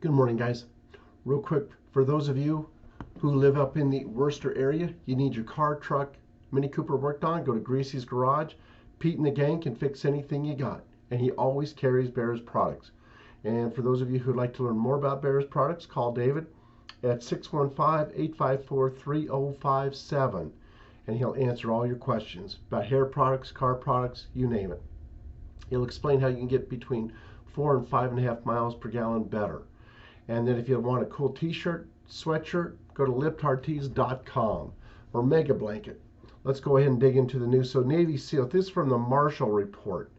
Good morning, guys. Real quick, for those of you who live up in the Worcester area, you need your car, truck, Mini Cooper worked on, go to Greasy's Garage. Pete and the gang can fix anything you got, and he always carries Bear's products. And for those of you who'd like to learn more about Bear's products, call David at 615-854-3057, and he'll answer all your questions about hair products, car products, you name it. He'll explain how you can get between 4 and 5.5 miles per gallon better. And then if you want a cool t-shirt, sweatshirt, go to libtartees.com or Mega Blanket. Let's go ahead and dig into the news. So Navy SEAL, this is from the Marshall Report.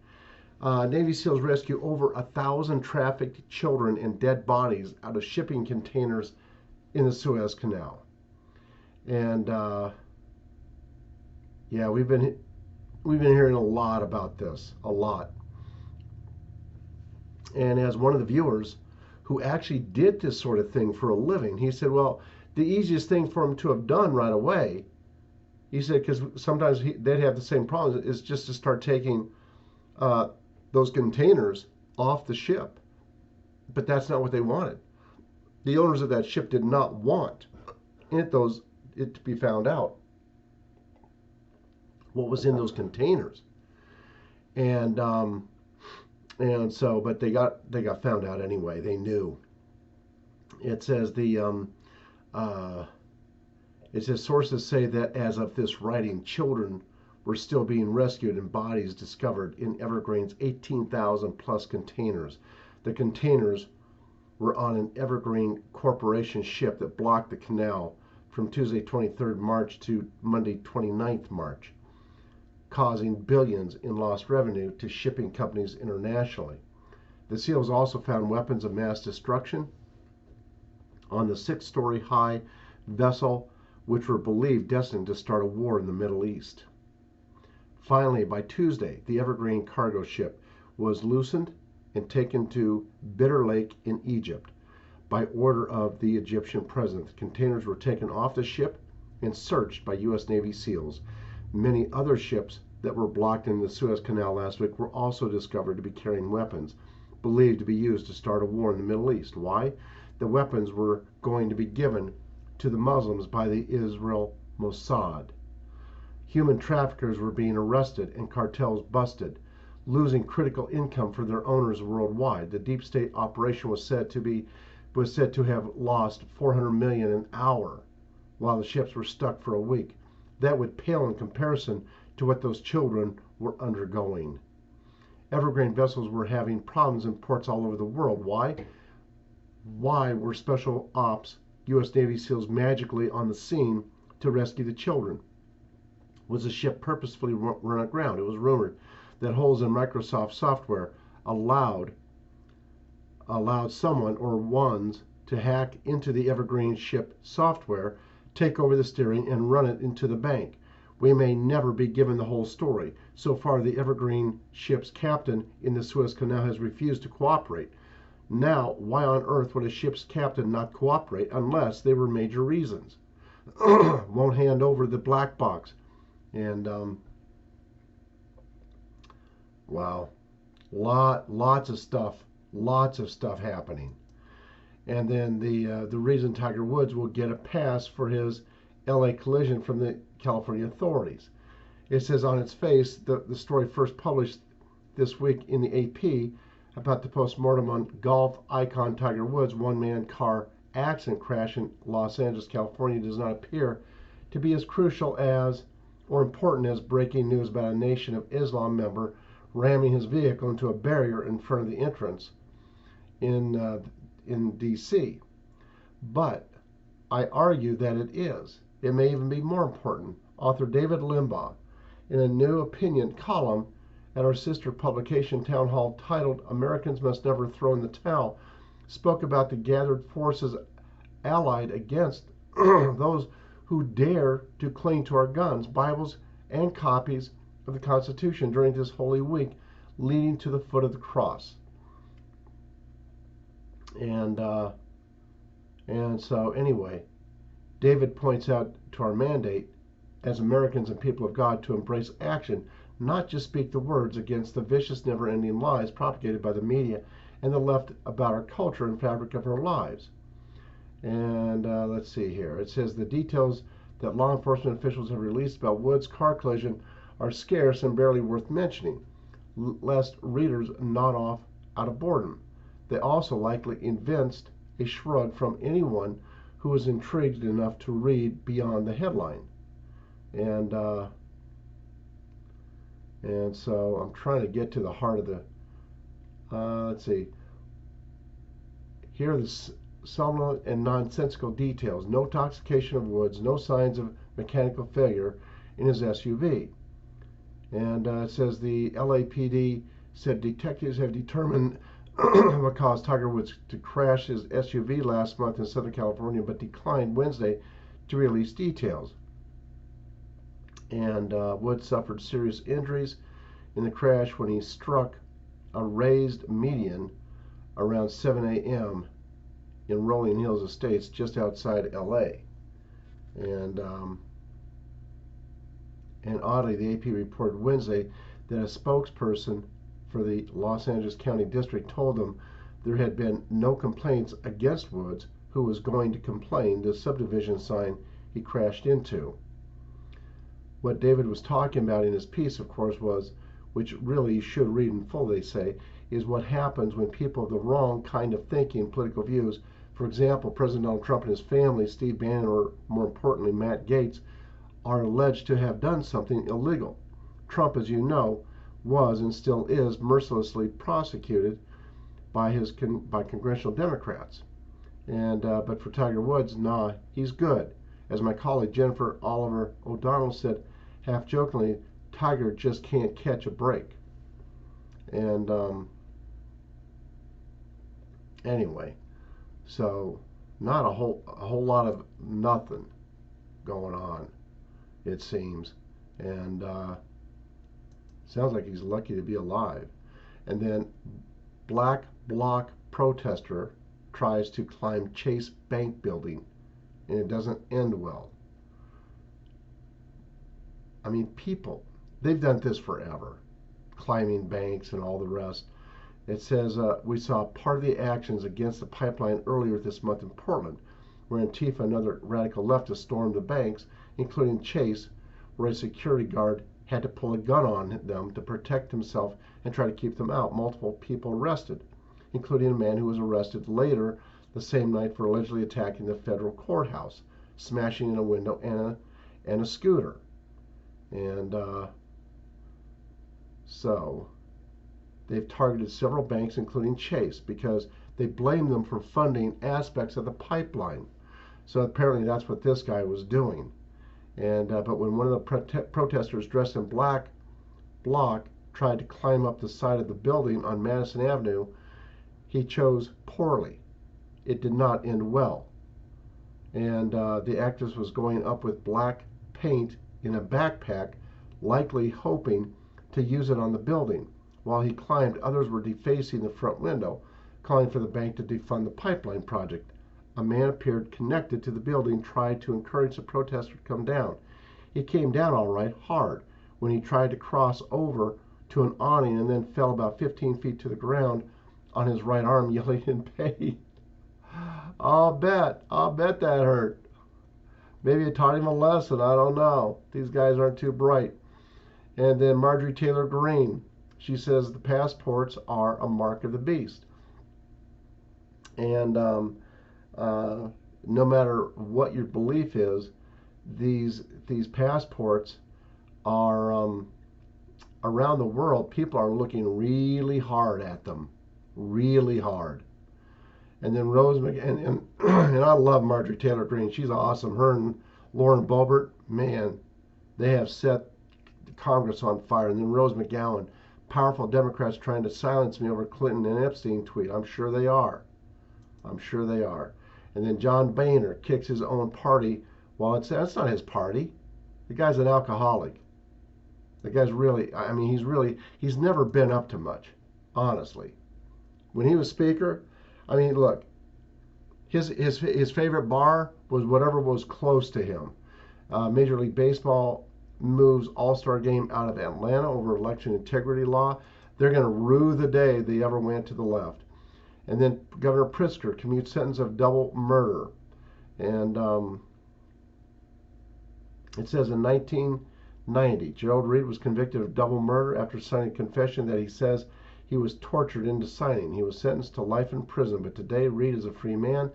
Navy SEALs rescue over 1,000 trafficked children and dead bodies out of shipping containers in the Suez Canal. And yeah, we've been hearing a lot about this, a lot. And as one of the viewers who actually did this sort of thing for a living, he said, well, the easiest thing for him to have done right away, he said, because sometimes they'd have the same problems, is just to start taking those containers off the ship. But that's not what they wanted. The owners of that ship did not want it to be found out what was in those containers. And so, but they got found out anyway. They knew. It says sources say that as of this writing, children were still being rescued and bodies discovered in Evergreen's 18,000 plus containers. The containers were on an Evergreen Corporation ship that blocked the canal from Tuesday 23rd March to Monday 29th March, causing billions in lost revenue to shipping companies internationally. The SEALs also found weapons of mass destruction on the 6-story high vessel, which were believed destined to start a war in the Middle East. Finally, by Tuesday, the Evergreen cargo ship was loosened and taken to Bitter Lake in Egypt by order of the Egyptian president. The containers were taken off the ship and searched by U.S. Navy SEALs. Many other ships that were blocked in the Suez Canal last week were also discovered to be carrying weapons believed to be used to start a war in the Middle East. Why? The weapons were going to be given to the Muslims by the Israel Mossad. Human traffickers were being arrested and cartels busted, losing critical income for their owners worldwide. The deep state operation was said to have lost $400 million an hour while the ships were stuck for a week. That would pale in comparison to what those children were undergoing. Evergreen vessels were having problems in ports all over the world. Why? Why were Special Ops U.S. Navy SEALs magically on the scene to rescue the children? Was the ship purposefully run aground? It was rumored that holes in Microsoft software allowed someone or ones to hack into the Evergreen ship software, take over the steering, and run it into the bank. We may never be given the whole story. So far, the Evergreen ship's captain in the Suez Canal has refused to cooperate. Now, why on earth would a ship's captain not cooperate unless there were major reasons? Won't hand over the black box. And, wow. Lots of stuff happening. And then the reason Tiger Woods will get a pass for his LA collision from the California authorities. It says on its face, the story first published this week in the AP about the postmortem on golf icon Tiger Woods' one-man car accident crash in Los Angeles, California, does not appear to be as crucial as or important as breaking news about a Nation of Islam member ramming his vehicle into a barrier in front of the entrance in D.C. But I argue that it is. It may even be more important. Author David Limbaugh, in a new opinion column at our sister publication Town Hall titled Americans Must Never Throw in the Towel, spoke about the gathered forces allied against those who dare to cling to our guns, Bibles, and copies of the Constitution during this Holy Week leading to the foot of the cross. And so anyway, David points out to our mandate as Americans and people of God to embrace action, not just speak the words against the vicious, never-ending lies propagated by the media and the left about our culture and fabric of our lives. And let's see here. It says the details that law enforcement officials have released about Wood's car collision are scarce and barely worth mentioning, lest readers nod off out of boredom. They also likely evinced a shrug from anyone who was intrigued enough to read beyond the headline. And so I'm trying to get to the heart of the. Let's see. Here are the somnolent and nonsensical details. No intoxication of Woods, no signs of mechanical failure in his SUV. And it says the LAPD said detectives have determined what caused Tiger Woods to crash his SUV last month in Southern California, but declined Wednesday to release details. And Woods suffered serious injuries in the crash when he struck a raised median around 7 a.m. in Rolling Hills Estates just outside LA. And oddly, the AP reported Wednesday that a spokesperson for the Los Angeles County District told them there had been no complaints against Woods, who was going to complain the subdivision sign he crashed into. What David was talking about in his piece, of course, was, which really you should read in full, they say, is what happens when people of the wrong kind of thinking and political views, for example, President Donald Trump and his family, Steve Bannon, or more importantly, Matt Gaetz, are alleged to have done something illegal. Trump, as you know, was and still is mercilessly prosecuted by congressional Democrats. And but for Tiger Woods, nah, he's good. As my colleague Jennifer Oliver O'Donnell said, half jokingly, Tiger just can't catch a break. And anyway, so not a whole lot of nothing going on, it seems. And sounds like he's lucky to be alive. And then black bloc protester tries to climb Chase Bank building, and it doesn't end well. I mean, people, they've done this forever, climbing banks and all the rest. It says, we saw part of the actions against the pipeline earlier this month in Portland, where Antifa and other radical leftists stormed the banks, including Chase, where a security guard had to pull a gun on them to protect himself and try to keep them out. Multiple people arrested, including a man who was arrested later the same night for allegedly attacking the federal courthouse, smashing in a window and a scooter. And so they've targeted several banks, including Chase, because they blame them for funding aspects of the pipeline. So apparently that's what this guy was doing. And but when one of the protesters dressed in black bloc tried to climb up the side of the building on Madison Avenue, he chose poorly. It did not end well. And the activist was going up with black paint in a backpack, likely hoping to use it on the building. While he climbed, others were defacing the front window, calling for the bank to defund the pipeline project. A man appeared connected to the building, tried to encourage the protester to come down. He came down all right, hard, when he tried to cross over to an awning and then fell about 15 feet to the ground on his right arm, yelling in pain. I'll bet that hurt. Maybe it taught him a lesson, I don't know. These guys aren't too bright. And then Marjorie Taylor Greene, she says the passports are a mark of the beast. And no matter what your belief is, these passports are around the world. People are looking really hard at them, really hard. And then Rose McGowan, and I love Marjorie Taylor Greene. She's awesome. Her and Lauren Boebert, man, they have set Congress on fire. And then Rose McGowan, powerful Democrats trying to silence me over Clinton and Epstein tweet. I'm sure they are. I'm sure they are. And then John Boehner kicks his own party. Well, that's not his party. The guy's an alcoholic. The guy's really, I mean, he's never been up to much, honestly. When he was speaker, I mean, look, his favorite bar was whatever was close to him. Major League Baseball moves All-Star Game out of Atlanta over election integrity law. They're going to rue the day they ever went to the left. And then Governor Pritzker commutes sentence of double murder. And it says in 1990, Gerald Reed was convicted of double murder after signing a confession that he says he was tortured into signing. He was sentenced to life in prison, but today Reed is a free man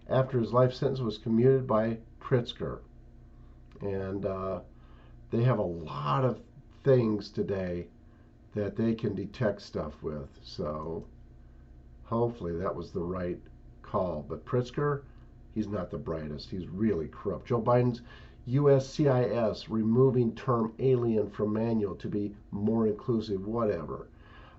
after his life sentence was commuted by Pritzker. And they have a lot of things today that they can detect stuff with. So hopefully that was the right call. But Pritzker, he's not the brightest. He's really corrupt. Joe Biden's USCIS removing term alien from manual to be more inclusive, whatever.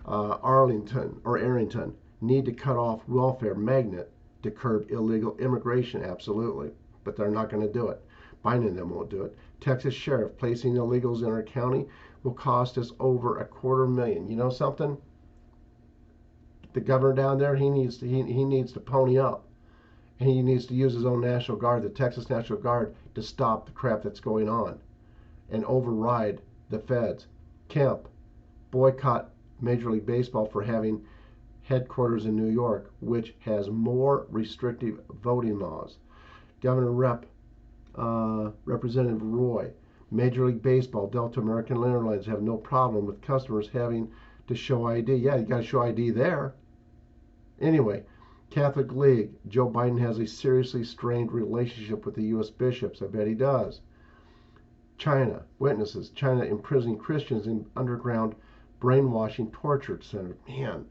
Arrington need to cut off welfare magnet to curb illegal immigration, absolutely. But they're not going to do it. Biden and them won't do it. Texas sheriff placing illegals in our county will cost us over $250,000. You know something? The governor down there, he needs to pony up. And he needs to use his own National Guard, the Texas National Guard, to stop the crap that's going on and override the feds. Kemp, boycott Major League Baseball for having headquarters in New York, which has more restrictive voting laws. Representative Roy, Major League Baseball, Delta American Airlines have no problem with customers having to show ID. Yeah, you got to show ID there. Anyway, Catholic League, Joe Biden has a seriously strained relationship with the U.S. bishops. I bet he does. China, witnesses, China imprisoning Christians in underground brainwashing torture centers. Man,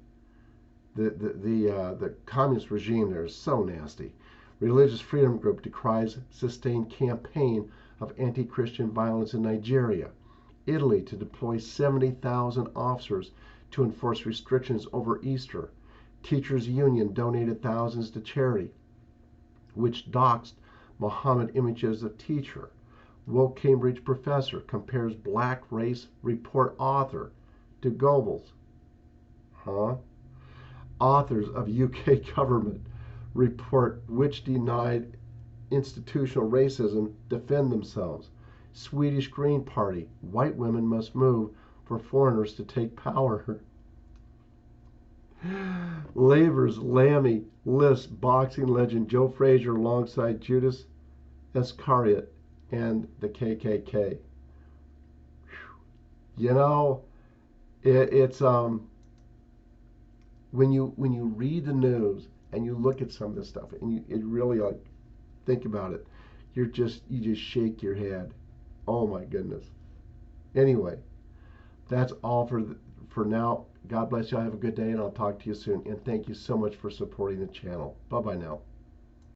the communist regime there is so nasty. Religious Freedom Group decries sustained campaign of anti-Christian violence in Nigeria. Italy to deploy 70,000 officers to enforce restrictions over Easter. Teachers Union donated thousands to charity, which doxed Muhammad images of teacher. Woke Cambridge professor compares black race report author to Goebbels. Authors of UK government report which denied institutional racism defend themselves. Swedish Green Party, white women must move for foreigners to take power. Labor's Lammy lists boxing legend Joe Frazier alongside Judas Iscariot and the KKK. You know, it's when you read the news and you look at some of this stuff and it really think about it, you just shake your head. Oh my goodness. Anyway, that's all for now. God bless you. Have a good day, and I'll talk to you soon. And thank you so much for supporting the channel. Bye-bye now.